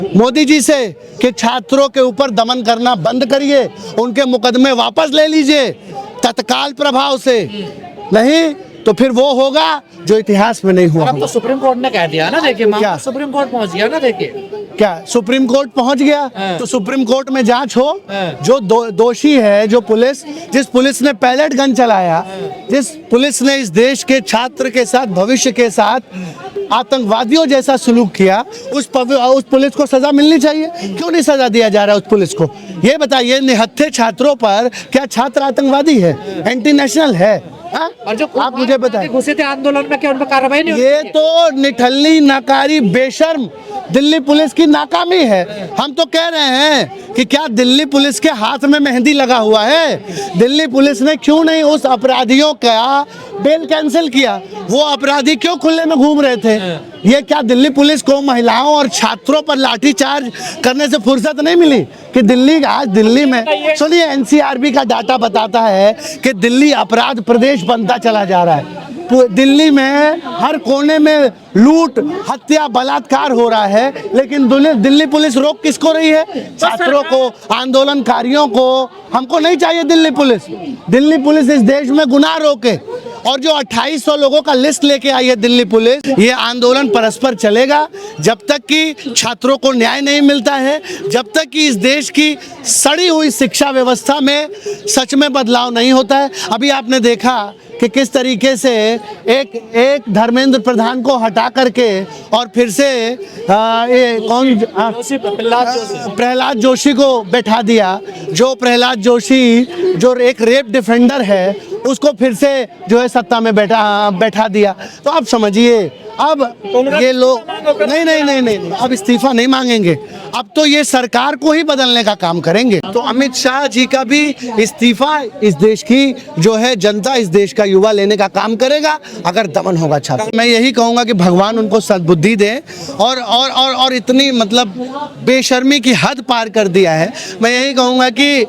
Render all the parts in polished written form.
मोदी जी से कि छात्रों के ऊपर दमन करना बंद करिए, उनके मुकदमे वापस ले लीजिए तत्काल प्रभाव से, नहीं तो फिर वो होगा जो इतिहास में नहीं हुआ। अब तो सुप्रीम कोर्ट ने कह दिया ना, देखिए क्या? सुप्रीम कोर्ट पहुंच गया ना, देखिए क्या सुप्रीम कोर्ट पहुंच गया? हाँ। तो सुप्रीम कोर्ट में जांच हो। हाँ। जो दोषी है, जो जिस पुलिस ने पैलेट गन चलाया, जिस पुलिस ने इस देश के छात्र के साथ, भविष्य के साथ आतंकवादियों जैसा सलूक किया, उस पुलिस को सजा मिलनी चाहिए। क्यों नहीं सजा दिया जा रहा है उस पुलिस को? ये बताइए, निहत्थे छात्रों पर क्या छात्र आतंकवादी है, एंटी नेशनल है? हाँ? और जो आप मुझे बताएं, घुसे थे आंदोलन में, क्या उन पर कार्रवाई नहीं ये होती? तो निठल्ली नाकारी बेशर्म दिल्ली पुलिस की नाकामी है। हम तो कह रहे हैं कि क्या दिल्ली पुलिस के हाथ में मेहंदी लगा हुआ है? दिल्ली पुलिस ने क्यों नहीं उस अपराधियों का बेल कैंसिल किया? वो अपराधी क्यों खुले में घूम रहे थे? ये क्या दिल्ली पुलिस को महिलाओं और छात्रों पर लाठीचार्ज करने से फुर्सत नहीं मिली कि आज दिल्ली में, सुनिए, एनसीआरबी का डाटा बताता है कि दिल्ली अपराध प्रदेश बनता चला जा रहा है। दिल्ली में हर कोने में लूट, हत्या, बलात्कार हो रहा है, लेकिन दिल्ली पुलिस रोक किसको रही है? छात्रों को, आंदोलनकारियों को। हमको नहीं चाहिए दिल्ली पुलिस। दिल्ली पुलिस इस देश में गुनाह रोके। और जो 2800 लोगों का लिस्ट लेके आई है दिल्ली पुलिस, ये आंदोलन परस्पर चलेगा जब तक कि छात्रों को न्याय नहीं मिलता है, जब तक कि इस देश की सड़ी हुई शिक्षा व्यवस्था में सच में बदलाव नहीं होता है। अभी आपने देखा कि किस तरीके से एक धर्मेंद्र प्रधान को हटा करके और फिर से प्रहलाद जोशी को बैठा दिया। जो प्रहलाद जोशी, जो एक रेप डिफेंडर है, उसको फिर से जो है सत्ता में बैठा दिया। तो आप समझिए, अब ये लोग नहीं, अब इस्तीफा नहीं मांगेंगे, अब तो ये सरकार को ही बदलने का काम करेंगे। तो अमित शाह जी का भी इस्तीफा इस देश की जो है जनता, इस देश का युवा लेने का काम करेगा अगर दमन होगा छात्र। मैं यही कहूँगा कि भगवान उनको सद्बुद्धि दे और इतनी मतलब बेशर्मी की हद पार कर दिया है। मैं यही कहूँगा कि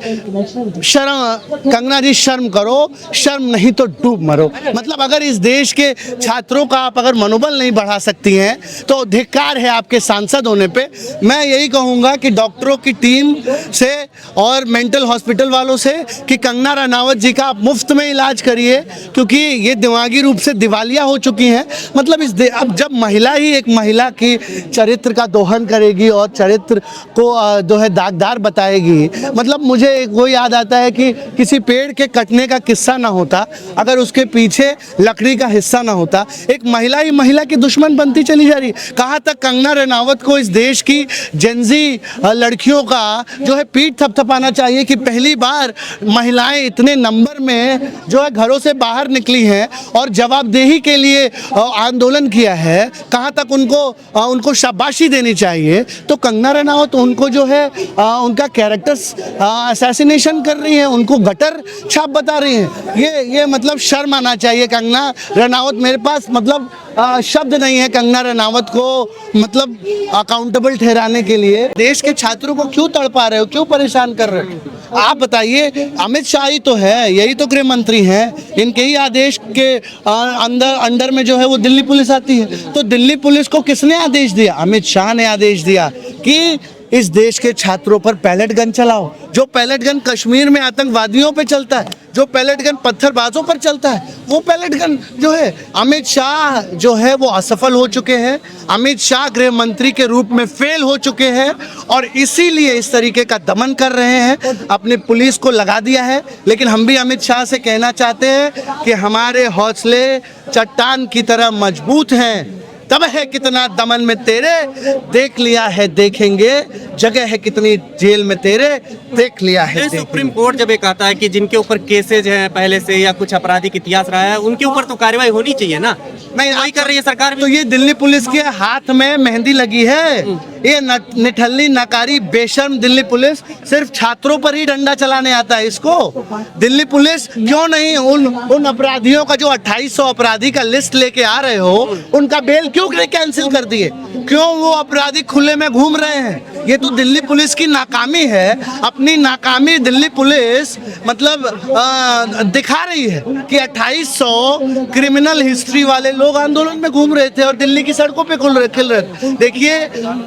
शर्म, कंगना जी शर्म करो, शर्म नहीं तो डूब मरो। मतलब अगर इस देश के छात्रों का आप अगर मनोबल नहीं बढ़ा सकती हैं तो धिक्कार है आपके सांसद होने पे। मैं यही कहूँगा कि डॉक्टरों की टीम से और मेंटल हॉस्पिटल वालों से कि कंगना रनावत जी का आप मुफ्त में इलाज करिए, क्योंकि ये दिमागी रूप से दिवालिया हो चुकी हैं। मतलब अब जब महिला ही एक महिला की चरित्र का दोहन करेगी और चरित्र को जो है दागदार बताएगी, मतलब मुझे वो याद आता है कि किसी पेड़ के कटने का किस्सा ना होता अगर उसके पीछे लकड़ी का हिस्सा ना होता। एक महिला ही महिला की दुश्मन बनती चली जा रही है। कहाँ तक कंगना रनावत को इस देश की जेंजी लड़कियों का जो है पीठ थपथपाना चाहिए कि पहली बार महिलाएं इतने नंबर में जो है घरों से बाहर निकली हैं और जवाबदेही के लिए आंदोलन किया है। कहाँ तक उनको शाबाशी देनी चाहिए। तो कंगना रनावत उनको जो है उनका कैरेक्टर असैसिनेशन कर रही है, उनको गटर छाप बता रही हैं। ये मतलब शर्म आना चाहिए कंगना रनावत। मेरे पास मतलब शब्द नहीं है कंगना रनावत को मतलब अकाउंटेबल ठहराने के लिए। देश के छात्रों को क्यों तड़पा रहे हो, क्यों परेशान कर रहे हो? आप बताइए, अमित शाह ही तो है, यही तो गृह मंत्री हैं, इनके ही आदेश के अंडर में जो है वो दिल्ली पुलिस आती है। तो दिल्ली पुलिस को किसने आदेश दिया? अमित शाह ने आदेश दिया कि इस देश के छात्रों पर पैलेट गन चलाओ। जो पैलेट गन कश्मीर में आतंकवादियों पे चलता है, जो पैलेट गन पत्थरबाजों पर चलता है, वो पैलेट गन जो है अमित शाह जो है वो असफल हो चुके हैं। अमित शाह गृह मंत्री के रूप में फेल हो चुके हैं और इसीलिए इस तरीके का दमन कर रहे हैं, अपनी पुलिस को लगा दिया है। लेकिन हम भी अमित शाह से कहना चाहते हैं कि हमारे हौसले चट्टान की तरह मजबूत हैं। तब है कितना दमन में तेरे, देख लिया है देखेंगे, जगह है कितनी जेल में तेरे, देख लिया है। सुप्रीम कोर्ट जब ये कहता है कि जिनके ऊपर केसेज हैं पहले से या कुछ आपराधिक इतिहास रहा है, उनके ऊपर तो कार्रवाई होनी चाहिए ना। नहीं, वही कर रही है सरकार भी। तो ये दिल्ली पुलिस के हाथ में मेहंदी लगी है। ये निठल्ली नकारी बेशर्म दिल्ली पुलिस सिर्फ छात्रों पर ही डंडा चलाने आता है इसको। दिल्ली पुलिस क्यों नहीं उन अपराधियों का, जो 2800 अपराधी का लिस्ट लेके आ रहे हो, उनका बेल क्यों कैंसिल कर दिए? क्यों वो अपराधी खुले में घूम रहे हैं? ये तो तो दिल्ली पुलिस की नाकामी है। अपनी नाकामी दिल्ली पुलिस मतलब दिखा रही है कि 2800 क्रिमिनल हिस्ट्री वाले लोग आंदोलन में घूम रहे थे और दिल्ली की सड़कों पे खिल रहे थे। देखिए,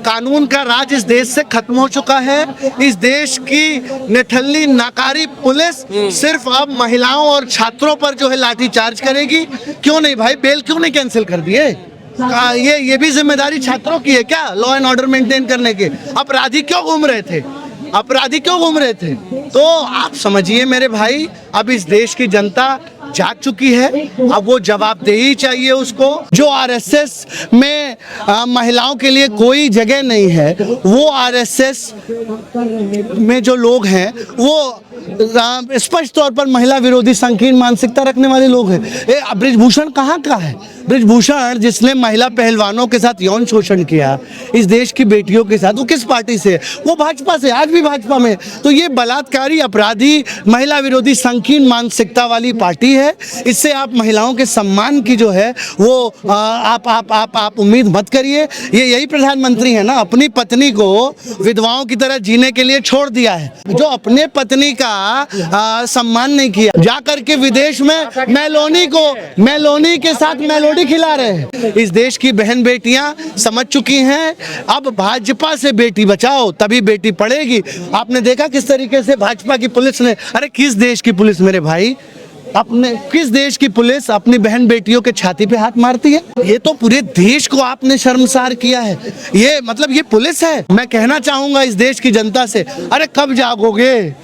कानून का राज इस देश से खत्म हो चुका है। इस देश की निठल्ली नाकारी पुलिस सिर्फ अब महिलाओं और छात्रों पर जो है लाठी चार्ज करेगी। क्यों नहीं भाई, बेल क्यों नहीं कैंसिल कर दिए? ये भी जिम्मेदारी छात्रों की है क्या, लॉ एंड ऑर्डर मेंटेन करने के? अपराधी क्यों घूम रहे थे? अपराधी क्यों घूम रहे थे? तो आप समझिए मेरे भाई, अब इस देश की जनता जाग चुकी है। अब वो जवाबदेही चाहिए उसको। जो आरएसएस में महिलाओं के लिए कोई जगह नहीं है, वो आरएसएस में जो लोग हैं वो स्पष्ट तौर पर महिला विरोधी संकीर्ण मानसिकता रखने वाले लोग हैं। बृजभूषण कहाँ का है? बृजभूषण जिसने महिला पहलवानों के साथ यौन शोषण किया, इस देश की बेटियों के साथ, वो किस पार्टी से है? वो भाजपा से, आज भी भाजपा में। तो ये बलात्कारी, अपराधी, महिला विरोधी संकीर्ण मानसिकता वाली पार्टी है। इससे आप महिलाओं के सम्मान की जो है वो आप उम्मीद मत करिए। ये यही प्रधानमंत्री है ना, अपनी पत्नी को विधवाओं की तरह जीने के लिए छोड़ दिया है। जो अपने पत्नी का सम्मान नहीं किया, जाकर के विदेश में मेलोनी के साथ मेलोडी खिला रहे हैं। इस देश की बहन बेटियां समझ चुकी हैं, अब भाजपा से बेटी बचाओ तभी बेटी पढ़ेगी। आपने देखा किस तरीके से भाजपा की पुलिस ने, अरे किस देश की पुलिस मेरे भाई, अपने किस देश की पुलिस अपनी बहन बेटियों के छाती पे हाथ मारती है? ये तो पूरे देश को आपने शर्मसार किया है। ये मतलब ये पुलिस है। मैं कहना चाहूंगा इस देश की जनता से, अरे कब जागोगे?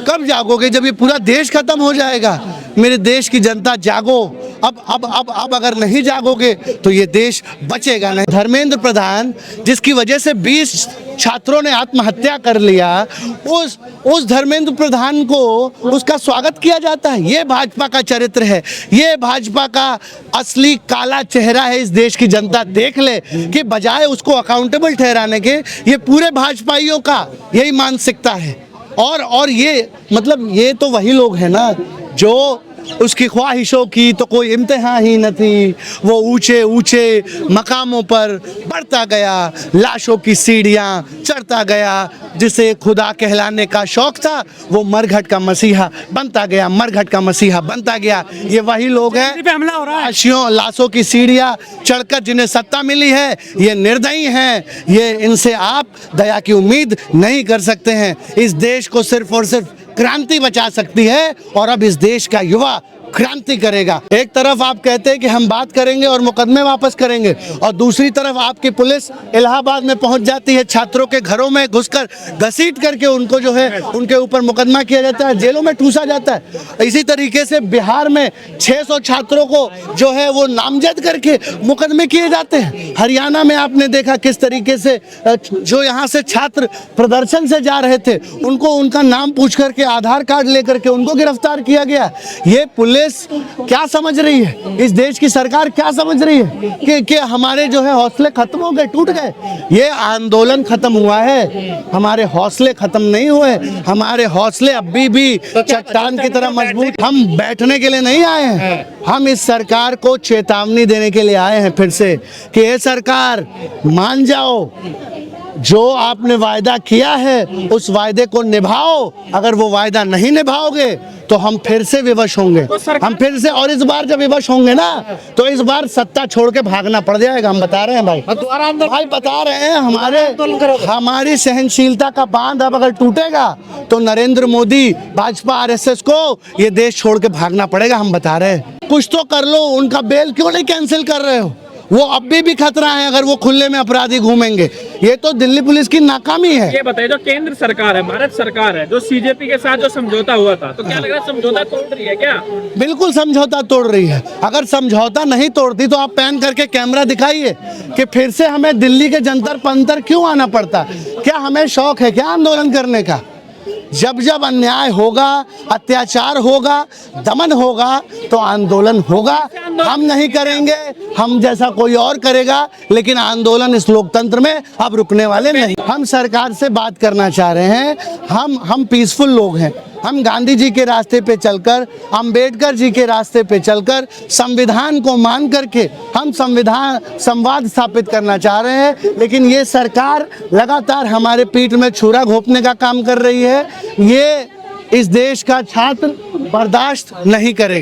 कब जागोगे? जब ये पूरा देश खत्म हो जाएगा। मेरे देश की जनता जागो। अब अगर नहीं जागोगे तो ये देश बचेगा नहीं। धर्मेंद्र प्रधान, जिसकी वजह से 20 छात्रों ने आत्महत्या कर लिया, उस धर्मेंद्र प्रधान को उसका स्वागत किया जाता है। ये भाजपा का चरित्र है, ये भाजपा का असली काला चेहरा है। इस देश की जनता देख ले कि बजाय उसको अकाउंटेबल ठहराने के, ये पूरे भाजपाइयों का यही मानसिकता है। और ये मतलब ये तो वही लोग हैं ना जो उसकी ख्वाहिशों की तो कोई इम्तिहान ही न थी। वो ऊंचे ऊंचे मकामों पर बढ़ता गया, लाशों की सीढ़ियां चढ़ता गया। जिसे खुदा कहलाने का शौक था वो मरघट का मसीहा बनता गया, मरघट का मसीहा बनता गया। ये वही लोग हैं, लाशों की सीढ़ियां चढ़कर जिन्हें सत्ता मिली है, ये निर्दयी हैं। ये इनसे आप दया की उम्मीद नहीं कर सकते हैं। इस देश को सिर्फ और सिर्फ क्रांति बचा सकती है और अब इस देश का युवा क्रांति करेगा। एक तरफ आप कहते हैं कि हम बात करेंगे और मुकदमे वापस करेंगे, और दूसरी तरफ आपकी पुलिस इलाहाबाद में पहुंच जाती है, छात्रों के घरों में घुसकर घसीट करके उनको जो है उनके ऊपर मुकदमा किया जाता है, जेलों में ठूसा जाता है। इसी तरीके से बिहार में 600 छात्रों को जो है वो नामजद करके मुकदमे किए जाते हैं। हरियाणा में आपने देखा किस तरीके से जो यहाँ से छात्र प्रदर्शन से जा रहे थे उनको उनका नाम पूछ करके, आधार कार्ड लेकर के उनको गिरफ्तार किया गया। ये पुलिस क्या समझ रही है? इस देश की सरकार क्या समझ रही है कि हमारे जो है हौसले खत्म हो गए, टूट गए? ये आंदोलन खत्म हुआ है, हमारे हौसले खत्म नहीं हुए। हमारे हौसले अभी भी चट्टान की तरह मजबूत। हम बैठने के लिए नहीं आए हैं, हम इस सरकार को चेतावनी देने के लिए आए हैं फिर से कि ये सरकार मान जाओ, जो आपने वायदा किया है उस वायदे को निभाओ। अगर वो वायदा नहीं निभाओगे तो हम फिर से विवश होंगे, हम फिर से। और इस बार जब विवश होंगे ना तो इस बार सत्ता छोड़ के भागना पड़ जाएगा। हम बता रहे हैं भाई, बता रहे हैं, हमारी सहनशीलता का बांध अब अगर टूटेगा तो नरेंद्र मोदी, भाजपा, आरएसएस को ये देश छोड़ के भागना पड़ेगा। हम बता रहे हैं, कुछ तो कर लो। उनका बेल क्यों नहीं कैंसिल कर रहे हो? वो अभी भी खतरा है अगर वो खुले में अपराधी घूमेंगे। ये तो दिल्ली पुलिस की नाकामी है। ये बताइए, जो केंद्र सरकार है, भारत सरकार है, जो सीजेपी के साथ जो समझौता हुआ था, तो क्या लग रहा है समझौता तोड़ रही है क्या? बिल्कुल समझौता तोड़ रही है। अगर समझौता नहीं तोड़ती तो आप पैन करके कैमरा दिखाइए कि फिर से हमें दिल्ली के जंतर पंतर क्यों आना पड़ता? क्या हमें शौक है क्या आंदोलन करने का? जब जब अन्याय होगा, अत्याचार होगा, दमन होगा तो आंदोलन होगा। हम नहीं करेंगे, हम जैसा कोई और करेगा, लेकिन आंदोलन इस लोकतंत्र में अब रुकने वाले नहीं। हम सरकार से बात करना चाह रहे हैं। हम पीसफुल लोग हैं, हम गांधी जी के रास्ते पे चलकर, अंबेडकर जी के रास्ते पे चलकर, संविधान को मान करके हम संवाद स्थापित करना चाह रहे हैं। लेकिन ये सरकार लगातार हमारे पीठ में छुरा घोंपने का काम कर रही है। ये इस देश का छात्र बर्दाश्त नहीं करेगा।